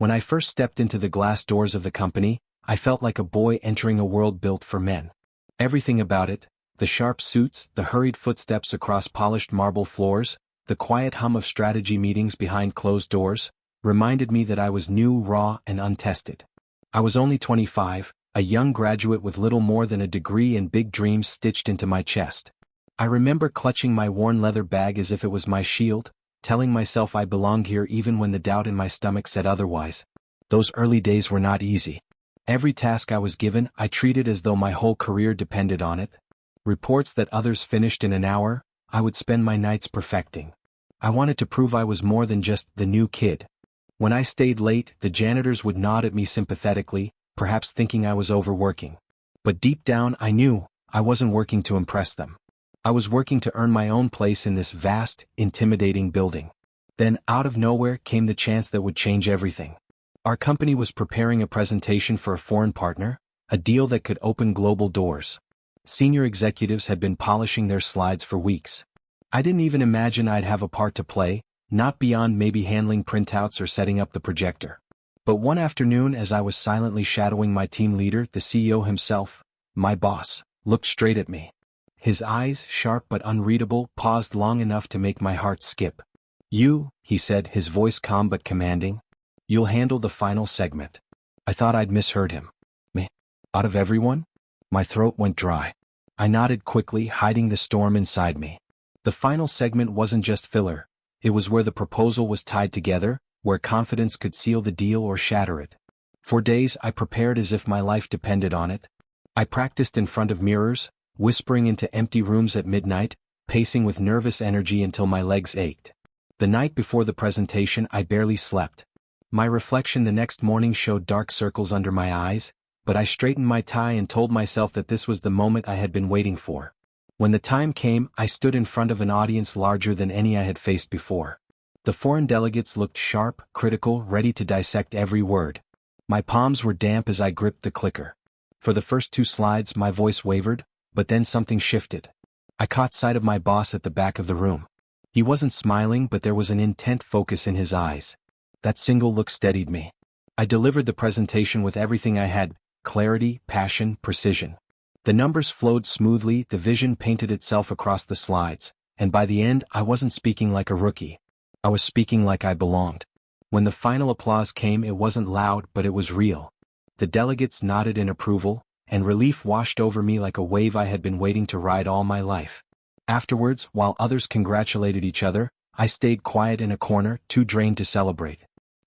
When I first stepped into the glass doors of the company, I felt like a boy entering a world built for men. Everything about it, the sharp suits, the hurried footsteps across polished marble floors, the quiet hum of strategy meetings behind closed doors, reminded me that I was new, raw, and untested. I was only 25, a young graduate with little more than a degree and big dreams stitched into my chest. I remember clutching my worn leather bag as if it was my shield, telling myself I belonged here even when the doubt in my stomach said otherwise. Those early days were not easy. Every task I was given, I treated as though my whole career depended on it. Reports that others finished in an hour, I would spend my nights perfecting. I wanted to prove I was more than just the new kid. When I stayed late, the janitors would nod at me sympathetically, perhaps thinking I was overworking. But deep down I knew I wasn't working to impress them. I was working to earn my own place in this vast, intimidating building. Then, out of nowhere, came the chance that would change everything. Our company was preparing a presentation for a foreign partner, a deal that could open global doors. Senior executives had been polishing their slides for weeks. I didn't even imagine I'd have a part to play, not beyond maybe handling printouts or setting up the projector. But one afternoon, as I was silently shadowing my team leader, the CEO himself, my boss, looked straight at me. His eyes, sharp but unreadable, paused long enough to make my heart skip. "You," he said, his voice calm but commanding, "you'll handle the final segment." I thought I'd misheard him. Me? Out of everyone? My throat went dry. I nodded quickly, hiding the storm inside me. The final segment wasn't just filler. It was where the proposal was tied together, where confidence could seal the deal or shatter it. For days I prepared as if my life depended on it. I practiced in front of mirrors, whispering into empty rooms at midnight, pacing with nervous energy until my legs ached. The night before the presentation I barely slept. My reflection the next morning showed dark circles under my eyes, but I straightened my tie and told myself that this was the moment I had been waiting for. When the time came, I stood in front of an audience larger than any I had faced before. The foreign delegates looked sharp, critical, ready to dissect every word. My palms were damp as I gripped the clicker. For the first 2 slides my voice wavered, but then something shifted. I caught sight of my boss at the back of the room. He wasn't smiling, but there was an intent focus in his eyes. That single look steadied me. I delivered the presentation with everything I had: clarity, passion, precision. The numbers flowed smoothly, the vision painted itself across the slides, and by the end I wasn't speaking like a rookie. I was speaking like I belonged. When the final applause came, it wasn't loud, but it was real. The delegates nodded in approval, and relief washed over me like a wave I had been waiting to ride all my life. Afterwards, while others congratulated each other, I stayed quiet in a corner, too drained to celebrate.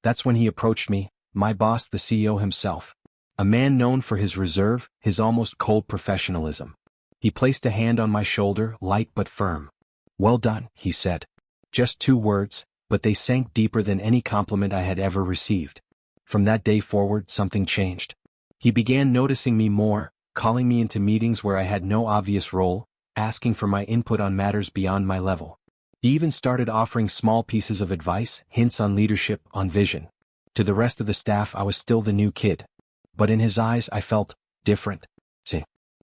That's when he approached me, my boss, the CEO himself. A man known for his reserve, his almost cold professionalism. He placed a hand on my shoulder, light but firm. "Well done," he said. Just 2 words, but they sank deeper than any compliment I had ever received. From that day forward, something changed. He began noticing me more, calling me into meetings where I had no obvious role, asking for my input on matters beyond my level. He even started offering small pieces of advice, hints on leadership, on vision. To the rest of the staff I was still the new kid. But in his eyes I felt different.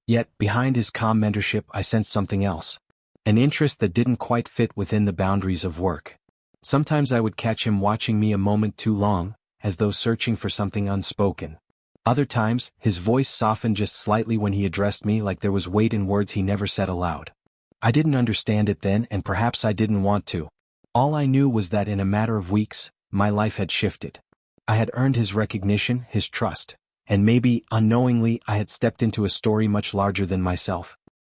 Yet, behind his calm mentorship I sensed something else. An interest that didn't quite fit within the boundaries of work. Sometimes I would catch him watching me a moment too long, as though searching for something unspoken. Other times, his voice softened just slightly when he addressed me, like there was weight in words he never said aloud. I didn't understand it then, and perhaps I didn't want to. All I knew was that in a matter of weeks, my life had shifted. I had earned his recognition, his trust. And maybe, unknowingly, I had stepped into a story much larger than myself.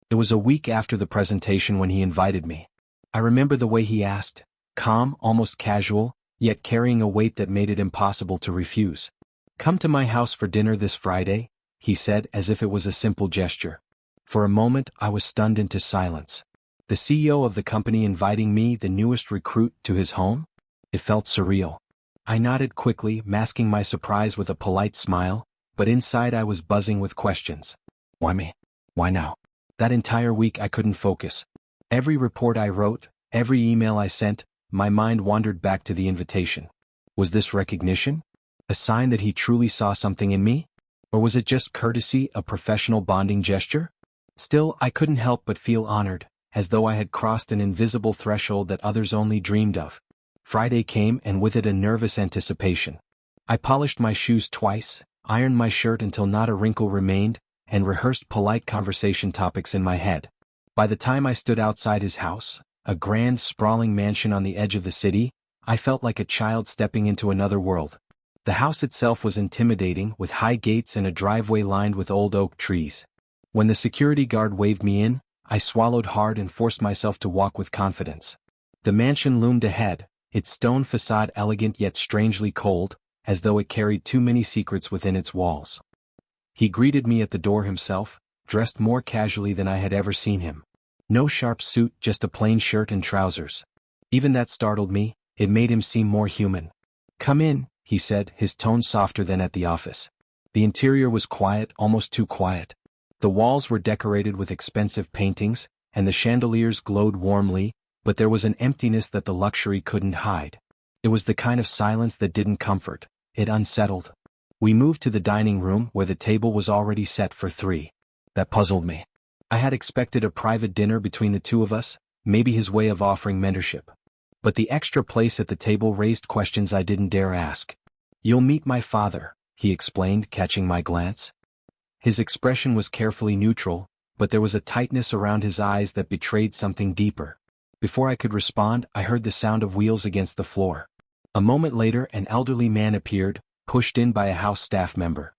It was a week after the presentation when he invited me. I remember the way he asked, calm, almost casual, yet carrying a weight that made it impossible to refuse. "Come to my house for dinner this Friday," he said, as if it was a simple gesture. For a moment I was stunned into silence. The CEO of the company inviting me, the newest recruit, to his home? It felt surreal. I nodded quickly, masking my surprise with a polite smile, but inside I was buzzing with questions. Why me? Why now? That entire week I couldn't focus. Every report I wrote, every email I sent, my mind wandered back to the invitation. Was this recognition? A sign that he truly saw something in me? Or was it just courtesy, a professional bonding gesture? Still, I couldn't help but feel honored, as though I had crossed an invisible threshold that others only dreamed of. Friday came, and with it a nervous anticipation. I polished my shoes twice, ironed my shirt until not a wrinkle remained, and rehearsed polite conversation topics in my head. By the time I stood outside his house, a grand, sprawling mansion on the edge of the city, I felt like a child stepping into another world. The house itself was intimidating, with high gates and a driveway lined with old oak trees. When the security guard waved me in, I swallowed hard and forced myself to walk with confidence. The mansion loomed ahead, its stone facade elegant yet strangely cold, as though it carried too many secrets within its walls. He greeted me at the door himself, dressed more casually than I had ever seen him. No sharp suit, just a plain shirt and trousers. Even that startled me, it made him seem more human. "Come in," he said, his tone softer than at the office. The interior was quiet, almost too quiet. The walls were decorated with expensive paintings, and the chandeliers glowed warmly, but there was an emptiness that the luxury couldn't hide. It was the kind of silence that didn't comfort, it unsettled. We moved to the dining room where the table was already set for 3. That puzzled me. I had expected a private dinner between the two of us, maybe his way of offering mentorship. But the extra place at the table raised questions I didn't dare ask. "You'll meet my father," he explained, catching my glance. His expression was carefully neutral, but there was a tightness around his eyes that betrayed something deeper. Before I could respond, I heard the sound of wheels against the floor. A moment later, an elderly man appeared, pushed in by a house staff member.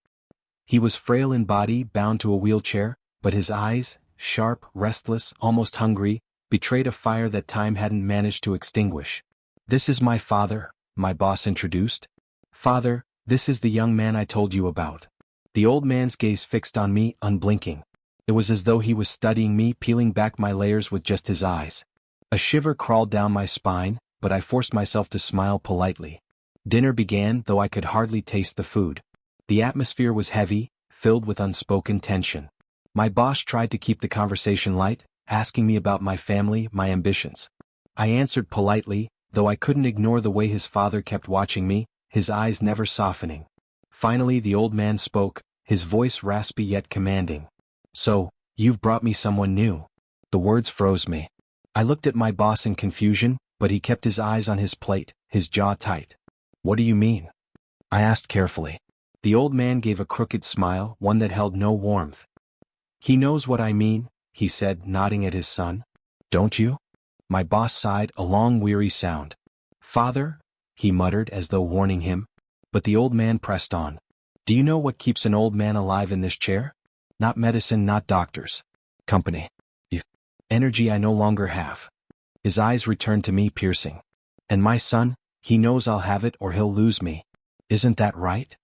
He was frail in body, bound to a wheelchair, but his eyes, sharp, restless, almost hungry, betrayed a fire that time hadn't managed to extinguish. "This is my father," my boss introduced. "Father, this is the young man I told you about." The old man's gaze fixed on me, unblinking. It was as though he was studying me, peeling back my layers with just his eyes. A shiver crawled down my spine, but I forced myself to smile politely. Dinner began, though I could hardly taste the food. The atmosphere was heavy, filled with unspoken tension. My boss tried to keep the conversation light, asking me about my family, my ambitions. I answered politely, though I couldn't ignore the way his father kept watching me, his eyes never softening. Finally the old man spoke, his voice raspy yet commanding. "So, you've brought me someone new." The words froze me. I looked at my boss in confusion, but he kept his eyes on his plate, his jaw tight. "What do you mean?" I asked carefully. The old man gave a crooked smile, one that held no warmth. "He knows what I mean," he said, nodding at his son. "Don't you?" My boss sighed, a long weary sound. "Father," he muttered as though warning him. But the old man pressed on. "Do you know what keeps an old man alive in this chair? Not medicine, not doctors. Company. Energy I no longer have." His eyes returned to me, piercing. "And my son, he knows I'll have it or he'll lose me. Isn't that right?"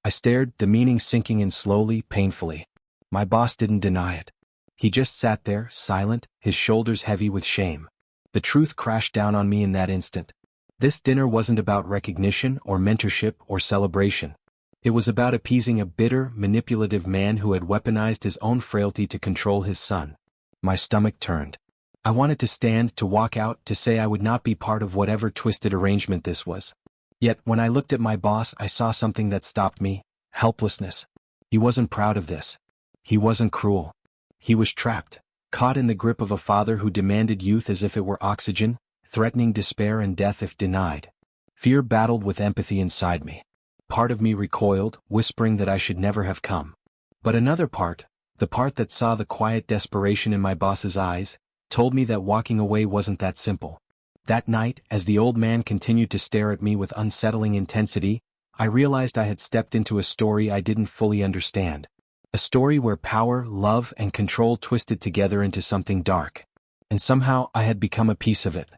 I stared, the meaning sinking in slowly, painfully. My boss didn't deny it. He just sat there, silent, his shoulders heavy with shame. The truth crashed down on me in that instant. This dinner wasn't about recognition or mentorship or celebration. It was about appeasing a bitter, manipulative man who had weaponized his own frailty to control his son. My stomach turned. I wanted to stand, to walk out, to say I would not be part of whatever twisted arrangement this was. Yet, when I looked at my boss, I saw something that stopped me: helplessness. He wasn't proud of this. He wasn't cruel. He was trapped, caught in the grip of a father who demanded youth as if it were oxygen, threatening despair and death if denied. Fear battled with empathy inside me. Part of me recoiled, whispering that I should never have come. But another part, the part that saw the quiet desperation in my boss's eyes, told me that walking away wasn't that simple. That night, as the old man continued to stare at me with unsettling intensity, I realized I had stepped into a story I didn't fully understand. A story where power, love, and control twisted together into something dark. And somehow I had become a piece of it.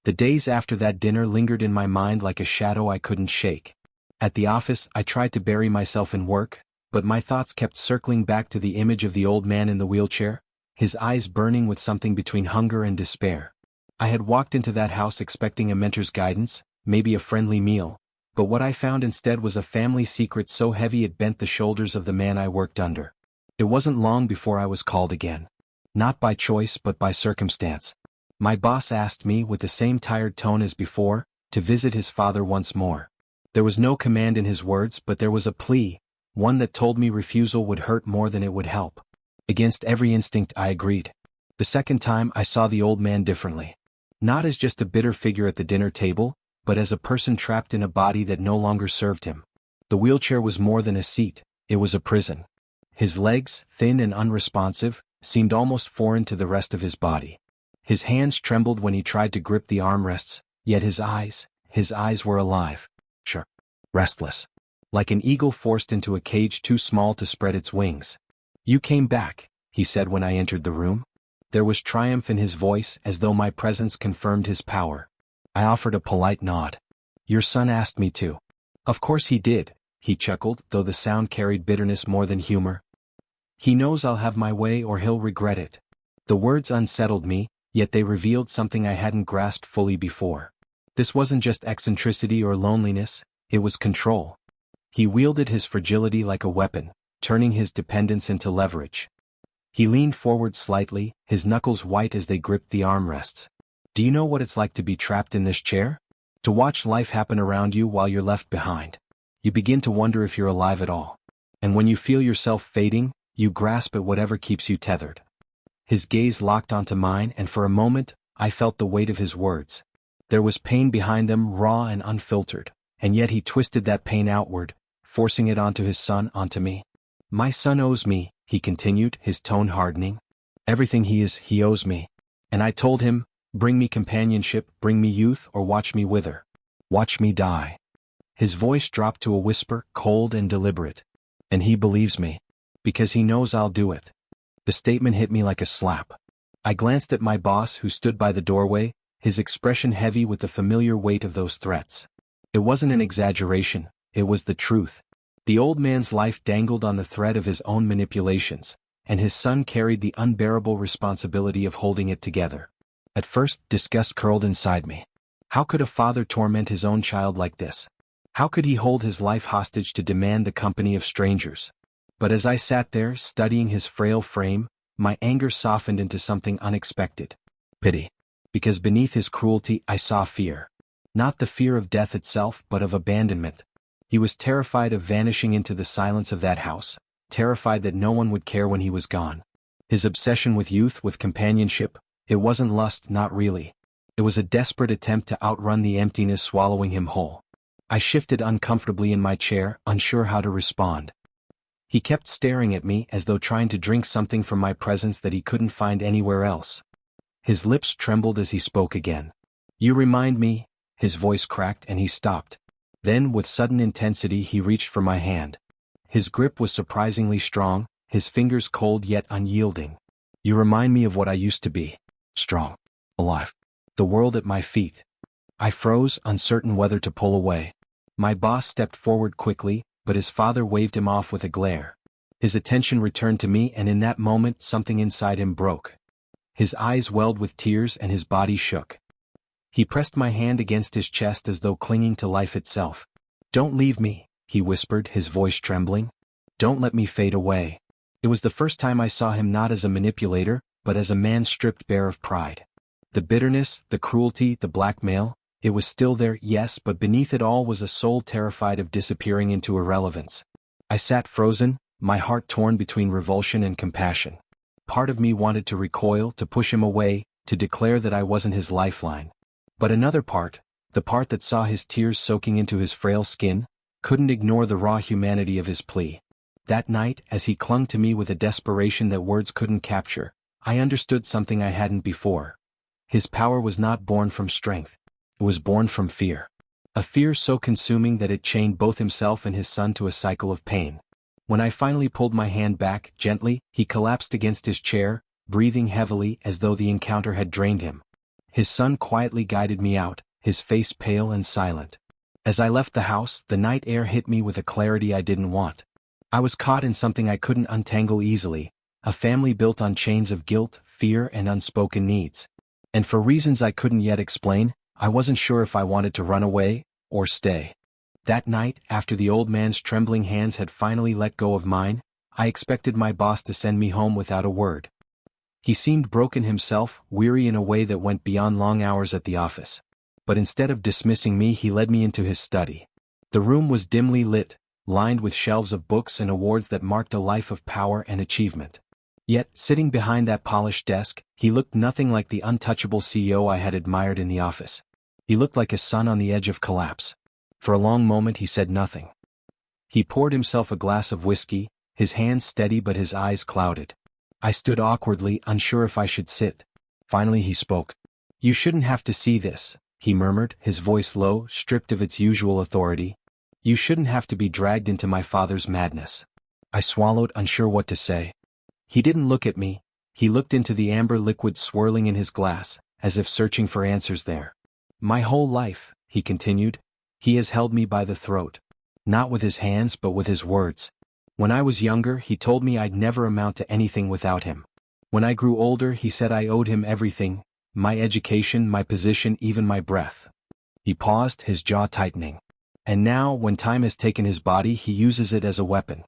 The days after that dinner lingered in my mind like a shadow I couldn't shake. At the office, I tried to bury myself in work, but my thoughts kept circling back to the image of the old man in the wheelchair, his eyes burning with something between hunger and despair. I had walked into that house expecting a mentor's guidance, maybe a friendly meal, but what I found instead was a family secret so heavy it bent the shoulders of the man I worked under. It wasn't long before I was called again. Not by choice but by circumstance. My boss asked me, with the same tired tone as before, to visit his father once more. There was no command in his words, but there was a plea, one that told me refusal would hurt more than it would help. Against every instinct I agreed. The second time I saw the old man differently. Not as just a bitter figure at the dinner table, but as a person trapped in a body that no longer served him. The wheelchair was more than a seat, it was a prison. His legs, thin and unresponsive, seemed almost foreign to the rest of his body. His hands trembled when he tried to grip the armrests, yet his eyes were alive. Sure. Restless. Like an eagle forced into a cage too small to spread its wings. "You came back," he said when I entered the room. There was triumph in his voice, as though my presence confirmed his power. I offered a polite nod. "Your son asked me to." "Of course he did," he chuckled, though the sound carried bitterness more than humor. "He knows I'll have my way or he'll regret it." The words unsettled me, yet they revealed something I hadn't grasped fully before. This wasn't just eccentricity or loneliness, it was control. He wielded his fragility like a weapon, turning his dependence into leverage. He leaned forward slightly, his knuckles white as they gripped the armrests. "Do you know what it's like to be trapped in this chair? To watch life happen around you while you're left behind. You begin to wonder if you're alive at all. And when you feel yourself fading, you grasp at whatever keeps you tethered." His gaze locked onto mine, and for a moment, I felt the weight of his words. There was pain behind them, raw and unfiltered, and yet he twisted that pain outward, forcing it onto his son, onto me. "My son owes me," he continued, his tone hardening. "Everything he owes me." And I told him, "Bring me companionship, bring me youth, or watch me wither. Watch me die." His voice dropped to a whisper, cold and deliberate. "And he believes me. Because he knows I'll do it." The statement hit me like a slap. I glanced at my boss, who stood by the doorway, his expression heavy with the familiar weight of those threats. It wasn't an exaggeration, it was the truth. The old man's life dangled on the thread of his own manipulations, and his son carried the unbearable responsibility of holding it together. At first, disgust curled inside me. How could a father torment his own child like this? How could he hold his life hostage to demand the company of strangers? But as I sat there, studying his frail frame, my anger softened into something unexpected. Pity. Because beneath his cruelty I saw fear. Not the fear of death itself, but of abandonment. He was terrified of vanishing into the silence of that house, terrified that no one would care when he was gone. His obsession with youth, with companionship, it wasn't lust, not really. It was a desperate attempt to outrun the emptiness swallowing him whole. I shifted uncomfortably in my chair, unsure how to respond. He kept staring at me as though trying to drink something from my presence that he couldn't find anywhere else. His lips trembled as he spoke again. "You remind me," his voice cracked and he stopped. Then, with sudden intensity, he reached for my hand. His grip was surprisingly strong, his fingers cold yet unyielding. "You remind me of what I used to be. Strong. Alive. The world at my feet." I froze, uncertain whether to pull away. My boss stepped forward quickly, but his father waved him off with a glare. His attention returned to me, and in that moment something inside him broke. His eyes welled with tears and his body shook. He pressed my hand against his chest as though clinging to life itself. "Don't leave me," he whispered, his voice trembling. "Don't let me fade away." It was the first time I saw him not as a manipulator, but as a man stripped bare of pride. The bitterness, the cruelty, the blackmail, it was still there, yes, but beneath it all was a soul terrified of disappearing into irrelevance. I sat frozen, my heart torn between revulsion and compassion. Part of me wanted to recoil, to push him away, to declare that I wasn't his lifeline. But another part, the part that saw his tears soaking into his frail skin, couldn't ignore the raw humanity of his plea. That night, as he clung to me with a desperation that words couldn't capture, I understood something I hadn't before. His power was not born from strength. It was born from fear. A fear so consuming that it chained both himself and his son to a cycle of pain. When I finally pulled my hand back, gently, he collapsed against his chair, breathing heavily as though the encounter had drained him. His son quietly guided me out, his face pale and silent. As I left the house, the night air hit me with a clarity I didn't want. I was caught in something I couldn't untangle easily, a family built on chains of guilt, fear, and unspoken needs. And for reasons I couldn't yet explain, I wasn't sure if I wanted to run away, or stay. That night, after the old man's trembling hands had finally let go of mine, I expected my boss to send me home without a word. He seemed broken himself, weary in a way that went beyond long hours at the office. But instead of dismissing me, he led me into his study. The room was dimly lit, lined with shelves of books and awards that marked a life of power and achievement. Yet, sitting behind that polished desk, he looked nothing like the untouchable CEO I had admired in the office. He looked like a son on the edge of collapse. For a long moment he said nothing. He poured himself a glass of whiskey, his hands steady but his eyes clouded. I stood awkwardly, unsure if I should sit. Finally he spoke. "You shouldn't have to see this," he murmured, his voice low, stripped of its usual authority. "You shouldn't have to be dragged into my father's madness." I swallowed, unsure what to say. He didn't look at me. He looked into the amber liquid swirling in his glass, as if searching for answers there. "My whole life," he continued, "he has held me by the throat. Not with his hands but with his words. When I was younger he told me I'd never amount to anything without him. When I grew older he said I owed him everything, my education, my position, even my breath." He paused, his jaw tightening. "And now, when time has taken his body, he uses it as a weapon.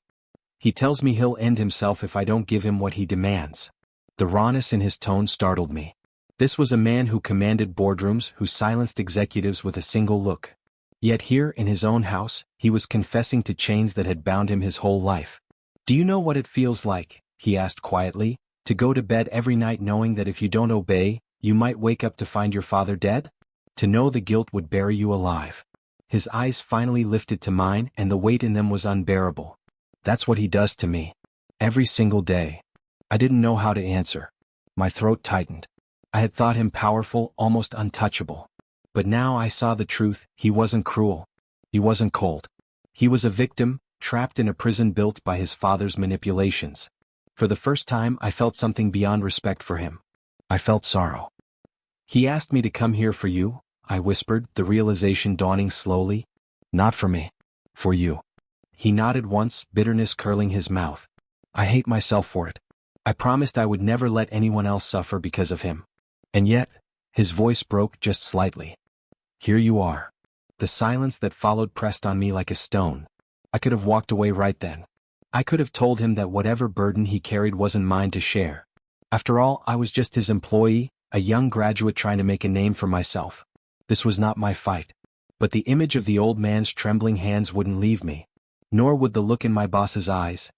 He tells me he'll end himself if I don't give him what he demands." The rawness in his tone startled me. This was a man who commanded boardrooms, who silenced executives with a single look. Yet here, in his own house, he was confessing to chains that had bound him his whole life. "Do you know what it feels like," he asked quietly, "to go to bed every night knowing that if you don't obey, you might wake up to find your father dead? To know the guilt would bury you alive?" His eyes finally lifted to mine, and the weight in them was unbearable. "That's what he does to me. Every single day." I didn't know how to answer. My throat tightened. I had thought him powerful, almost untouchable. But now I saw the truth. He wasn't cruel. He wasn't cold. He was a victim, trapped in a prison built by his father's manipulations. For the first time I felt something beyond respect for him. I felt sorrow. "He asked me to come here for you," I whispered, the realization dawning slowly. "Not for me. For you." He nodded once, bitterness curling his mouth. "I hate myself for it. I promised I would never let anyone else suffer because of him. And yet," his voice broke just slightly, "here you are." The silence that followed pressed on me like a stone. I could have walked away right then. I could have told him that whatever burden he carried wasn't mine to share. After all, I was just his employee, a young graduate trying to make a name for myself. This was not my fight. But the image of the old man's trembling hands wouldn't leave me. Nor would the look in my boss's eyes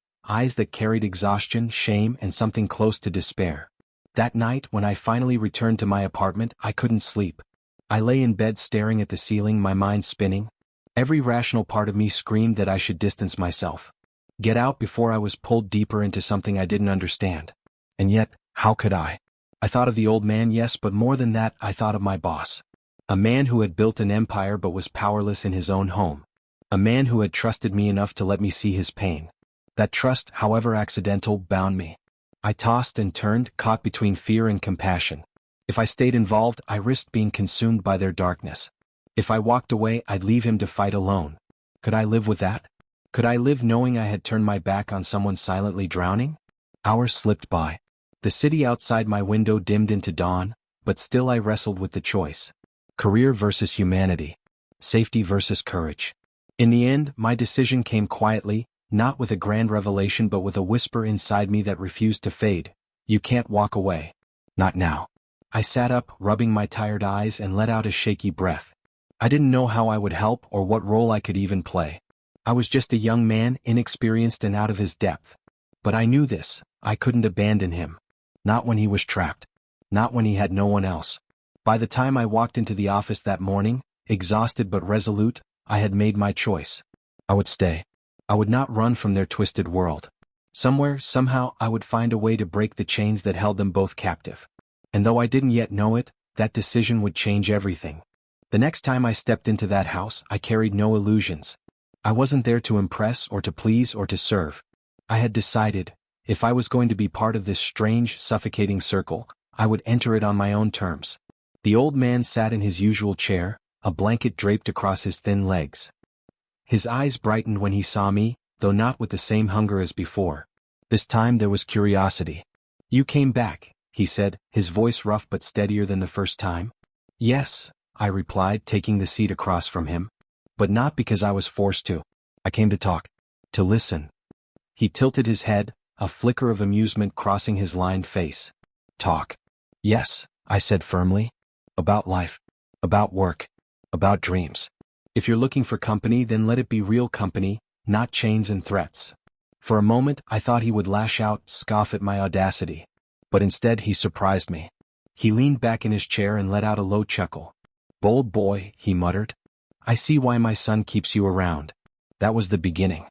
that carried exhaustion, shame, and something close to despair. That night, when I finally returned to my apartment, I couldn't sleep. I lay in bed staring at the ceiling, my mind spinning. Every rational part of me screamed that I should distance myself. Get out before I was pulled deeper into something I didn't understand. And yet, how could I? I thought of the old man, yes, but more than that, I thought of my boss. A man who had built an empire but was powerless in his own home. A man who had trusted me enough to let me see his pain. That trust, however accidental, bound me. I tossed and turned, caught between fear and compassion. If I stayed involved, I risked being consumed by their darkness. If I walked away, I'd leave him to fight alone. Could I live with that? Could I live knowing I had turned my back on someone silently drowning? Hours slipped by. The city outside my window dimmed into dawn, but still I wrestled with the choice. Career versus humanity. Safety versus courage. In the end, my decision came quietly, not with a grand revelation but with a whisper inside me that refused to fade. "You can't walk away. Not now." I sat up, rubbing my tired eyes, and let out a shaky breath. I didn't know how I would help or what role I could even play. I was just a young man, inexperienced and out of his depth. But I knew this: I couldn't abandon him. Not when he was trapped. Not when he had no one else. By the time I walked into the office that morning, exhausted but resolute, I had made my choice. I would stay. I would not run from their twisted world. Somewhere, somehow, I would find a way to break the chains that held them both captive. And though I didn't yet know it, that decision would change everything. The next time I stepped into that house, I carried no illusions. I wasn't there to impress or to please or to serve. I had decided, if I was going to be part of this strange, suffocating circle, I would enter it on my own terms. The old man sat in his usual chair, a blanket draped across his thin legs. His eyes brightened when he saw me, though not with the same hunger as before. This time there was curiosity. "You came back," he said, his voice rough but steadier than the first time. "Yes," I replied, taking the seat across from him. "But not because I was forced to. I came to talk. To listen." He tilted his head, a flicker of amusement crossing his lined face. "Talk." "Yes," I said firmly. "About life. About work. About dreams. If you're looking for company, then let it be real company, not chains and threats." For a moment, I thought he would lash out, scoff at my audacity. But instead he surprised me. He leaned back in his chair and let out a low chuckle. "Bold boy," he muttered. "I see why my son keeps you around." That was the beginning.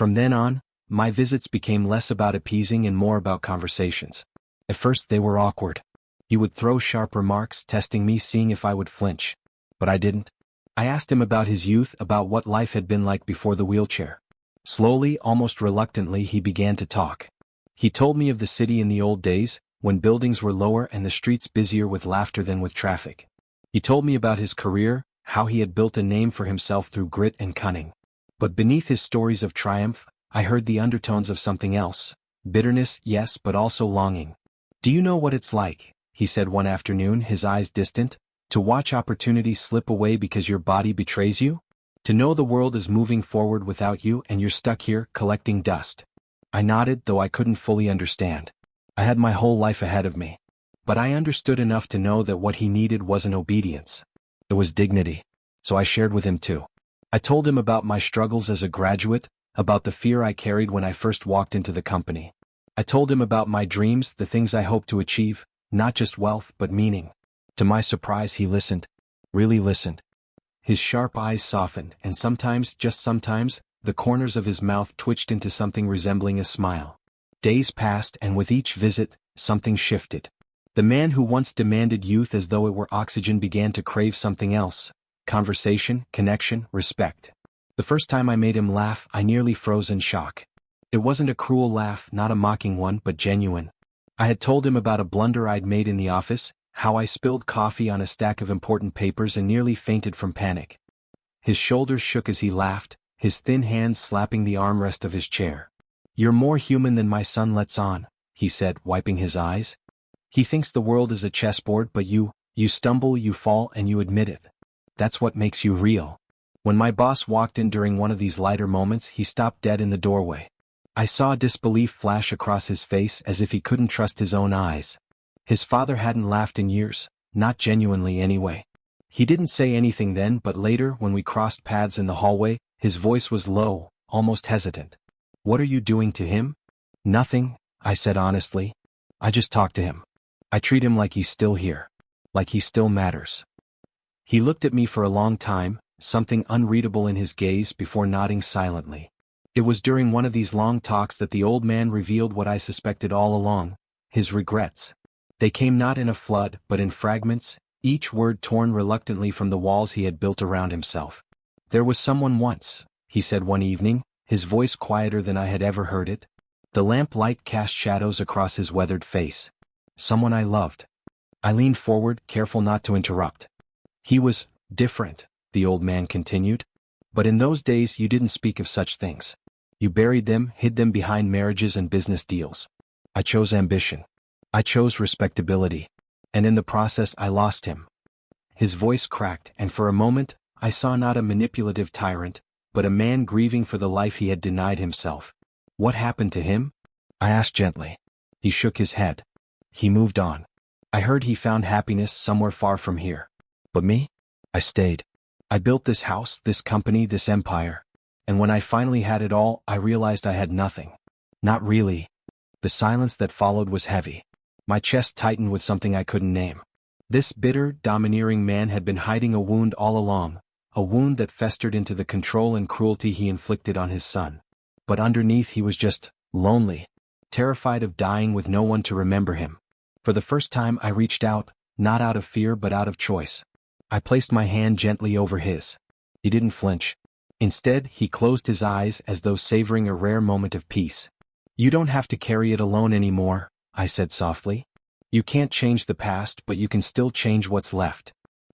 From then on, my visits became less about appeasing and more about conversations. At first they were awkward. He would throw sharp remarks, testing me, seeing if I would flinch. But I didn't. I asked him about his youth, about what life had been like before the wheelchair. Slowly, almost reluctantly, he began to talk. He told me of the city in the old days, when buildings were lower and the streets busier with laughter than with traffic. He told me about his career, how he had built a name for himself through grit and cunning. But beneath his stories of triumph, I heard the undertones of something else. Bitterness, yes, but also longing. "Do you know what it's like," he said one afternoon, his eyes distant, "to watch opportunity slip away because your body betrays you? To know the world is moving forward without you and you're stuck here, collecting dust?" I nodded, though I couldn't fully understand. I had my whole life ahead of me. But I understood enough to know that what he needed wasn't obedience. It was dignity. So I shared with him too. I told him about my struggles as a graduate, about the fear I carried when I first walked into the company. I told him about my dreams, the things I hoped to achieve, not just wealth but meaning. To my surprise, he listened. Really listened. His sharp eyes softened, and sometimes, just sometimes, the corners of his mouth twitched into something resembling a smile. Days passed, and with each visit, something shifted. The man who once demanded youth as though it were oxygen began to crave something else: conversation, connection, respect. The first time I made him laugh, I nearly froze in shock. It wasn't a cruel laugh, not a mocking one, but genuine. I had told him about a blunder I'd made in the office, how I spilled coffee on a stack of important papers and nearly fainted from panic. His shoulders shook as he laughed, his thin hands slapping the armrest of his chair. "You're more human than my son lets on," he said, wiping his eyes. "He thinks the world is a chessboard, but you stumble, you fall, and you admit it. That's what makes you real." When my boss walked in during one of these lighter moments, he stopped dead in the doorway. I saw disbelief flash across his face, as if he couldn't trust his own eyes. His father hadn't laughed in years, not genuinely anyway. He didn't say anything then, but later, when we crossed paths in the hallway, his voice was low, almost hesitant. "What are you doing to him?" "Nothing," I said honestly. "I just talk to him. I treat him like he's still here. Like he still matters." He looked at me for a long time, something unreadable in his gaze, before nodding silently. It was during one of these long talks that the old man revealed what I suspected all along: his regrets. They came not in a flood, but in fragments, each word torn reluctantly from the walls he had built around himself. "There was someone once," he said one evening, his voice quieter than I had ever heard it. The lamp light cast shadows across his weathered face. "Someone I loved." I leaned forward, careful not to interrupt. "He was different," the old man continued. "But in those days you didn't speak of such things. You buried them, hid them behind marriages and business deals. I chose ambition. I chose respectability. And in the process I lost him." His voice cracked, and for a moment, I saw not a manipulative tyrant, but a man grieving for the life he had denied himself. "What happened to him?" I asked gently. He shook his head. He moved on. "I heard he found happiness somewhere far from here. But me? I stayed. I built this house, this company, this empire. And when I finally had it all, I realized I had nothing. Not really." The silence that followed was heavy. My chest tightened with something I couldn't name. This bitter, domineering man had been hiding a wound all along, a wound that festered into the control and cruelty he inflicted on his son. But underneath he was just lonely, terrified of dying with no one to remember him. For the first time I reached out, not out of fear but out of choice. I placed my hand gently over his. He didn't flinch. Instead, he closed his eyes as though savoring a rare moment of peace. "You don't have to carry it alone anymore," I said softly. "You can't change the past, but you can still change what's left."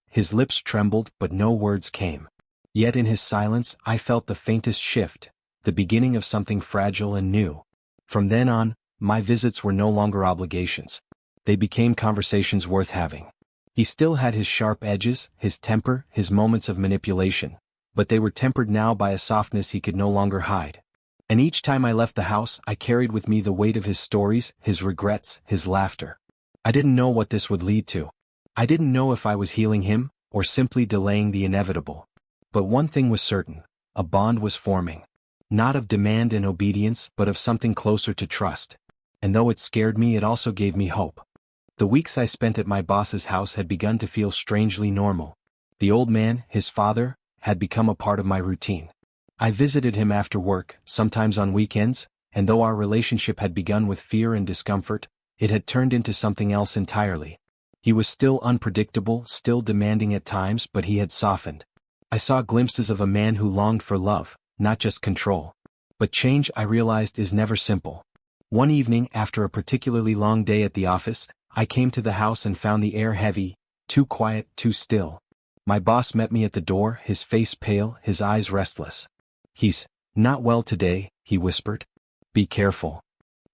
His lips trembled, but no words came. Yet in his silence I felt the faintest shift, the beginning of something fragile and new. From then on, my visits were no longer obligations. They became conversations worth having. He still had his sharp edges, his temper, his moments of manipulation, but they were tempered now by a softness he could no longer hide. And each time I left the house, I carried with me the weight of his stories, his regrets, his laughter. I didn't know what this would lead to. I didn't know if I was healing him, or simply delaying the inevitable. But one thing was certain: a bond was forming. Not of demand and obedience, but of something closer to trust. And though it scared me, it also gave me hope. The weeks I spent at my boss's house had begun to feel strangely normal. The old man, his father, had become a part of my routine. I visited him after work, sometimes on weekends, and though our relationship had begun with fear and discomfort, it had turned into something else entirely. He was still unpredictable, still demanding at times, but he had softened. I saw glimpses of a man who longed for love, not just control. But change, I realized, is never simple. One evening, after a particularly long day at the office, I came to the house and found the air heavy, too quiet, too still. My boss met me at the door, his face pale, his eyes restless. "He's not well today," he whispered. "Be careful."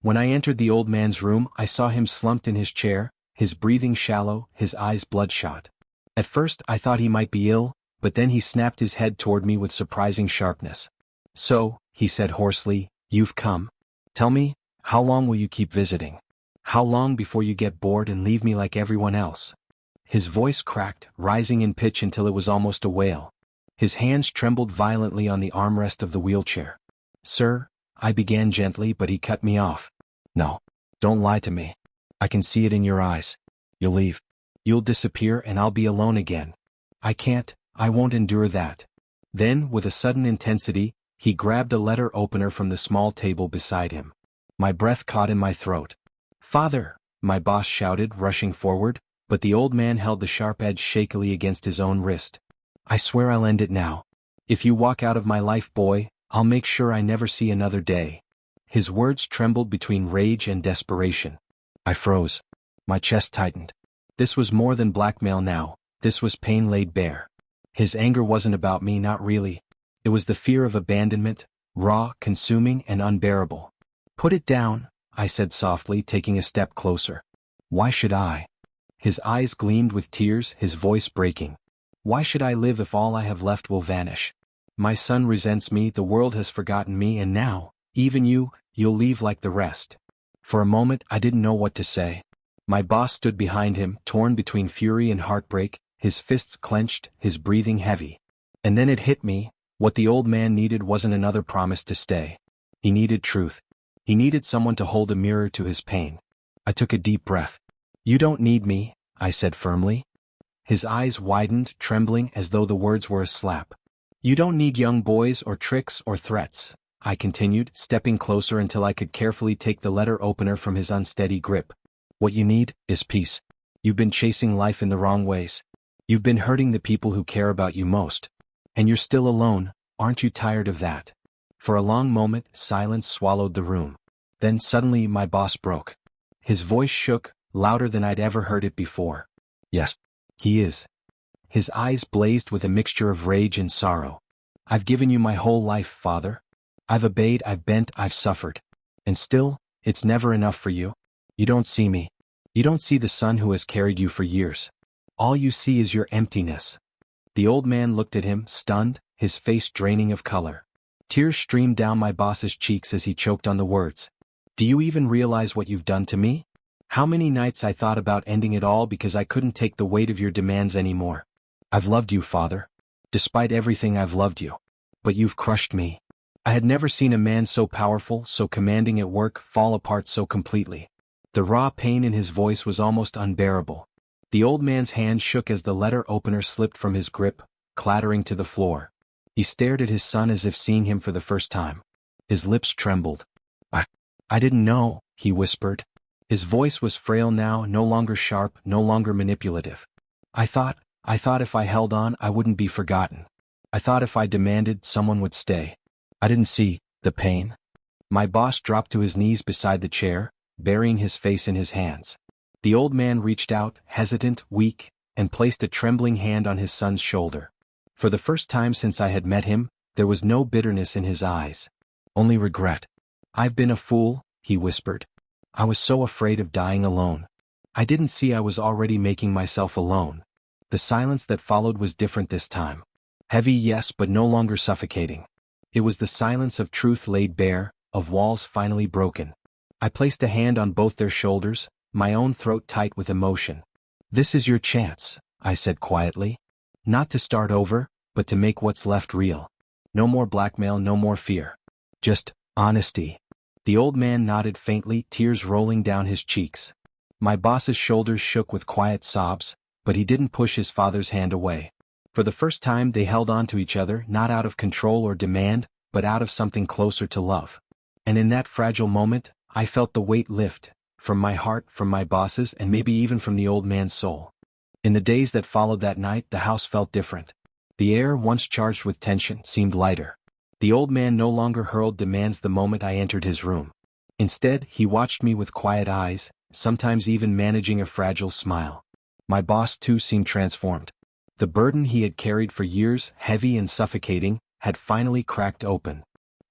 When I entered the old man's room, I saw him slumped in his chair, his breathing shallow, his eyes bloodshot. At first I thought he might be ill, but then he snapped his head toward me with surprising sharpness. "So," he said hoarsely, "you've come. Tell me, how long will you keep visiting? How long before you get bored and leave me like everyone else?" His voice cracked, rising in pitch until it was almost a wail. His hands trembled violently on the armrest of the wheelchair. "Sir," I began gently, but he cut me off. "No. Don't lie to me. I can see it in your eyes. You'll leave. You'll disappear and I'll be alone again. I won't endure that." Then, with a sudden intensity, he grabbed a letter opener from the small table beside him. My breath caught in my throat. "Father!" my boss shouted, rushing forward, but the old man held the sharp edge shakily against his own wrist. "I swear I'll end it now. If you walk out of my life, boy, I'll make sure I never see another day." His words trembled between rage and desperation. I froze. My chest tightened. This was more than blackmail now, this was pain laid bare. His anger wasn't about me, not really. It was the fear of abandonment, raw, consuming, and unbearable. "Put it down," I said softly, taking a step closer. "Why should I?" His eyes gleamed with tears, his voice breaking. "Why should I live if all I have left will vanish? My son resents me, the world has forgotten me, and now, even you'll leave like the rest." For a moment I didn't know what to say. My boss stood behind him, torn between fury and heartbreak, his fists clenched, his breathing heavy. And then it hit me, what the old man needed wasn't another promise to stay. He needed truth. He needed someone to hold a mirror to his pain. I took a deep breath. "You don't need me," I said firmly. His eyes widened, trembling as though the words were a slap. "You don't need young boys or tricks or threats," I continued, stepping closer until I could carefully take the letter opener from his unsteady grip. "What you need is peace. You've been chasing life in the wrong ways. You've been hurting the people who care about you most. And you're still alone, aren't you tired of that?" For a long moment, silence swallowed the room. Then suddenly my boss broke. His voice shook, louder than I'd ever heard it before. "Yes, he is." His eyes blazed with a mixture of rage and sorrow. "I've given you my whole life, Father. I've obeyed, I've bent, I've suffered. And still, it's never enough for you. You don't see me. You don't see the son who has carried you for years. All you see is your emptiness." The old man looked at him, stunned, his face draining of color. Tears streamed down my boss's cheeks as he choked on the words. "Do you even realize what you've done to me? How many nights I thought about ending it all because I couldn't take the weight of your demands anymore. I've loved you, Father. Despite everything, I've loved you. But you've crushed me." I had never seen a man so powerful, so commanding at work, fall apart so completely. The raw pain in his voice was almost unbearable. The old man's hand shook as the letter opener slipped from his grip, clattering to the floor. He stared at his son as if seeing him for the first time. His lips trembled. I didn't know," he whispered. His voice was frail now, no longer sharp, no longer manipulative. I thought if I held on, I wouldn't be forgotten. I thought if I demanded, someone would stay. I didn't see the pain." My boss dropped to his knees beside the chair, burying his face in his hands. The old man reached out, hesitant, weak, and placed a trembling hand on his son's shoulder. For the first time since I had met him, there was no bitterness in his eyes. Only regret. "I've been a fool," he whispered. "I was so afraid of dying alone. I didn't see I was already making myself alone." The silence that followed was different this time. Heavy, yes, but no longer suffocating. It was the silence of truth laid bare, of walls finally broken. I placed a hand on both their shoulders, my own throat tight with emotion. "This is your chance," I said quietly. "Not to start over, but to make what's left real. No more blackmail, no more fear. Just honesty." The old man nodded faintly, tears rolling down his cheeks. My boss's shoulders shook with quiet sobs, but he didn't push his father's hand away. For the first time they held on to each other, not out of control or demand, but out of something closer to love. And in that fragile moment, I felt the weight lift, from my heart, from my bosses, and maybe even from the old man's soul. In the days that followed that night, the house felt different. The air, once charged with tension, seemed lighter. The old man no longer hurled demands the moment I entered his room. Instead, he watched me with quiet eyes, sometimes even managing a fragile smile. My boss, too, seemed transformed. The burden he had carried for years, heavy and suffocating, had finally cracked open.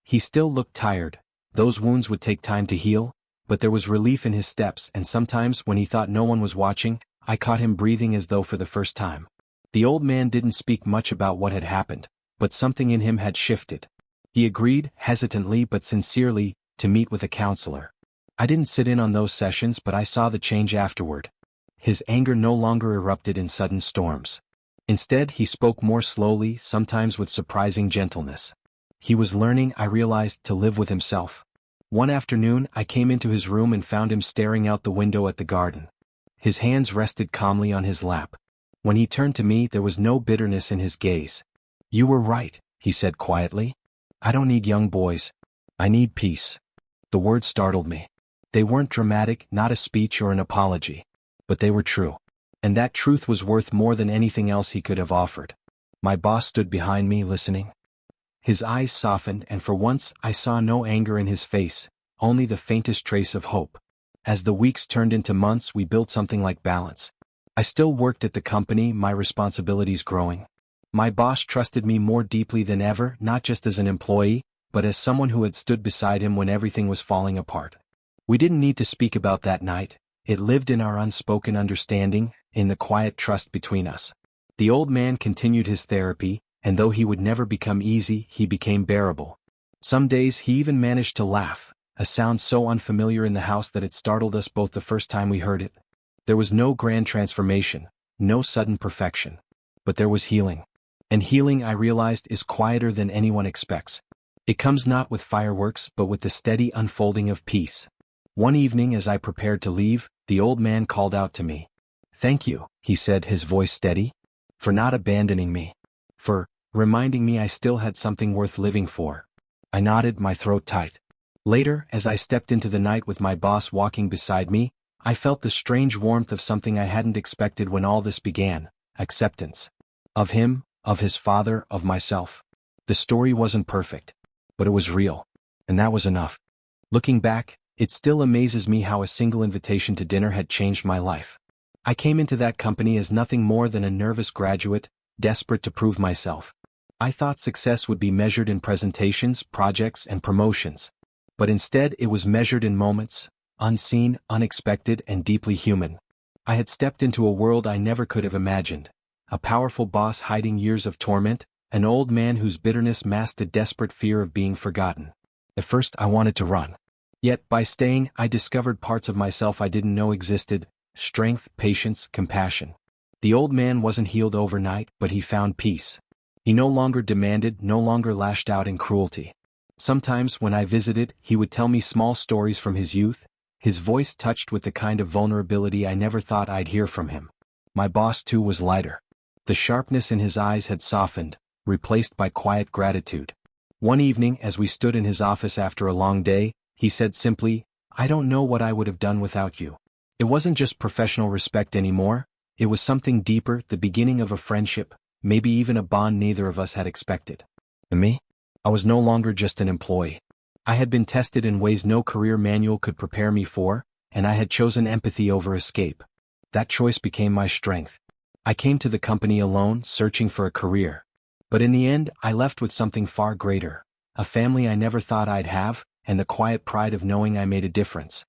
He still looked tired. Those wounds would take time to heal, but there was relief in his steps, and sometimes, when he thought no one was watching, I caught him breathing as though for the first time. The old man didn't speak much about what had happened, but something in him had shifted. He agreed, hesitantly but sincerely, to meet with a counselor. I didn't sit in on those sessions, but I saw the change afterward. His anger no longer erupted in sudden storms. Instead, he spoke more slowly, sometimes with surprising gentleness. He was learning, I realized, to live with himself. One afternoon, I came into his room and found him staring out the window at the garden. His hands rested calmly on his lap. When he turned to me, there was no bitterness in his gaze. "You were right," he said quietly. "I don't need young boys. I need peace." The words startled me. They weren't dramatic, not a speech or an apology. But they were true. And that truth was worth more than anything else he could have offered. My boss stood behind me, listening. His eyes softened, and for once I saw no anger in his face, only the faintest trace of hope. As the weeks turned into months, we built something like balance. I still worked at the company, my responsibilities growing. My boss trusted me more deeply than ever, not just as an employee, but as someone who had stood beside him when everything was falling apart. We didn't need to speak about that night. It lived in our unspoken understanding, in the quiet trust between us. The old man continued his therapy, and though he would never become easy, he became bearable. Some days he even managed to laugh, a sound so unfamiliar in the house that it startled us both the first time we heard it. There was no grand transformation, no sudden perfection. But there was healing. And healing, I realized, is quieter than anyone expects. It comes not with fireworks, but with the steady unfolding of peace. One evening, as I prepared to leave, the old man called out to me. "Thank you," he said, his voice steady, "for not abandoning me. For reminding me I still had something worth living for." I nodded, my throat tight. Later, as I stepped into the night with my boss walking beside me, I felt the strange warmth of something I hadn't expected when all this began: acceptance. Of him, of his father, of myself. The story wasn't perfect, but it was real. And that was enough. Looking back, it still amazes me how a single invitation to dinner had changed my life. I came into that company as nothing more than a nervous graduate, desperate to prove myself. I thought success would be measured in presentations, projects, and promotions. But instead it was measured in moments, unseen, unexpected, and deeply human. I had stepped into a world I never could have imagined. A powerful boss hiding years of torment, an old man whose bitterness masked a desperate fear of being forgotten. At first I wanted to run. Yet, by staying, I discovered parts of myself I didn't know existed: strength, patience, compassion. The old man wasn't healed overnight, but he found peace. He no longer demanded, no longer lashed out in cruelty. Sometimes, when I visited, he would tell me small stories from his youth, his voice touched with the kind of vulnerability I never thought I'd hear from him. My boss, too, was lighter. The sharpness in his eyes had softened, replaced by quiet gratitude. One evening, as we stood in his office after a long day, he said simply, "I don't know what I would have done without you." It wasn't just professional respect anymore, it was something deeper, the beginning of a friendship, maybe even a bond neither of us had expected. And me? I was no longer just an employee. I had been tested in ways no career manual could prepare me for, and I had chosen empathy over escape. That choice became my strength. I came to the company alone, searching for a career. But in the end, I left with something far greater: a family I never thought I'd have, and the quiet pride of knowing I made a difference.